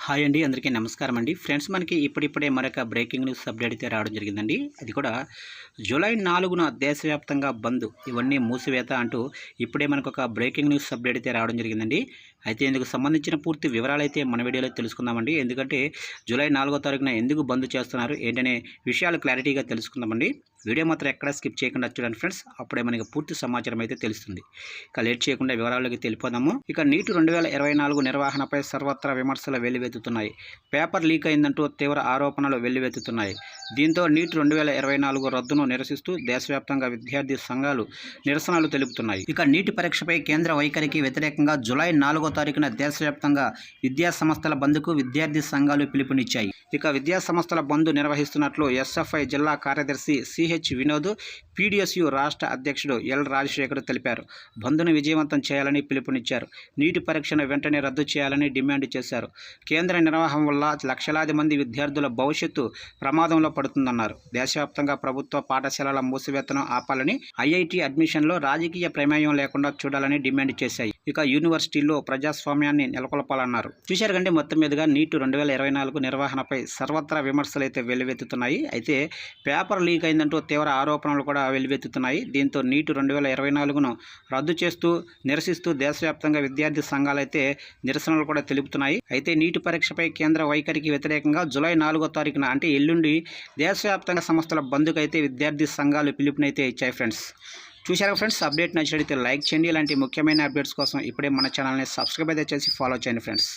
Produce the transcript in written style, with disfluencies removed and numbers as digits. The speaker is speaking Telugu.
హాయ్ అండి, అందరికీ నమస్కారం అండి. ఫ్రెండ్స్, మనకి ఇప్పుడిప్పుడే మరొక బ్రేకింగ్ న్యూస్ అప్డేట్ అయితే రావడం జరిగిందండి. అది కూడా జూలై 4న దేశవ్యాప్తంగా బంద్, ఇవన్నీ మూసివేత అంటూ ఇప్పుడే మనకు ఒక బ్రేకింగ్ న్యూస్ అప్డేట్ అయితే రావడం జరిగిందండి. అయితే ఇందుకు సంబంధించిన పూర్తి వివరాలు అయితే మన వీడియోలో తెలుసుకుందామండి. ఎందుకంటే జూలై 4వ తారీఖున ఎందుకు బంద్ చేస్తున్నారు ఏంటనే విషయాలు క్లారిటీగా తెలుసుకుందామండి. వీడియో మాత్రం ఎక్కడ స్కిప్ చేయకుండా చూడండి ఫ్రెండ్స్, అప్పుడే మనకి పూర్తి సమాచారం అయితే తెలుస్తుంది. ఇక లేట్ చేయకుండా వివరాల్లోకి తెలిపోదాము. ఇక నీట్ 2024 నిర్వహణపై సర్వత్రా విమర్శలు వెల్లువెత్తుతున్నాయి. పేపర్ లీక్ అయిందంటూ తీవ్ర ఆరోపణలు వెల్లువెత్తుతున్నాయి. దీంతో నీట్ 2024 రద్దును నిరసిస్తూ దేశవ్యాప్తంగా విద్యార్థి సంఘాలు నిరసనలు తెలుపుతున్నాయి. ఇక నీటి పరీక్షపై కేంద్ర వైఖరికి వ్యతిరేకంగా జూలై 4వ తారీఖున దేశవ్యాప్తంగా విద్యా సంస్థల బంద్కు విద్యార్థి సంఘాలు పిలుపునిచ్చాయి. ఇక విద్యా సంస్థల బంద్ నిర్వహిస్తున్నట్లు ఎస్ఎఫ్ఐ జిల్లా కార్యదర్శి సిహెచ్ వినోద్, పీడీఎస్యు రాష్ట్ర అధ్యక్షుడు ఎల్ రాజశేఖర్ తెలిపారు. బంద్ను విజయవంతం చేయాలని పిలుపునిచ్చారు. నీటి పరీక్షను వెంటనే రద్దు చేయాలని డిమాండ్ చేశారు. కేంద్ర నిర్వాహం వల్ల లక్షలాది మంది విద్యార్థుల భవిష్యత్తు ప్రమాదంలో పడుతుందన్నారు. దేశవ్యాప్తంగా ప్రభుత్వ పాఠశాలల మూసివేతను ఆపాలని, ఐఐటి అడ్మిషన్లో రాజకీయ ప్రమేయం లేకుండా చూడాలని డిమాండ్ చేశాయి. ఇక యూనివర్సిటీల్లో ప్రజాస్వామ్యాన్ని నెలకొల్పాలన్నారు. చూశారు కంటే మొత్తం మీదుగా నీట్ 2024 నిర్వహణపై సర్వత్రా విమర్శలు అయితే వెల్లువెత్తుతున్నాయి. అయితే పేపర్ లీక్ అయిందంటూ తీవ్ర ఆరోపణలు కూడా వెల్లువెత్తుతున్నాయి. దీంతో నీట్ 2024ను రద్దు చేస్తూ నిరసిస్తూ దేశవ్యాప్తంగా విద్యార్థి సంఘాలైతే నిరసనలు కూడా తెలుపుతున్నాయి. అయితే నీటి పరీక్షపై కేంద్ర వైఖరికి వ్యతిరేకంగా జూలై 4వ తారీఖున అంటే ఎల్లుండి దేశవ్యాప్తంగా సంస్థల బంద్కు అయితే విద్యార్థి సంఘాలు పిలుపునైతే ఇచ్చాయి. ఫ్రెండ్స్, చూశారా ఫ్రెండ్స్? అప్డేట్ నచ్చినట్లయితే లైక్ చేయండి. ఇలాంటి ముఖ్యమైన అప్డేట్స్ కోసం ఇప్పుడే మన ఛానల్ని సబ్స్క్రైబ్ అయితే చేసి ఫాలో చేయండి ఫ్రెండ్స్.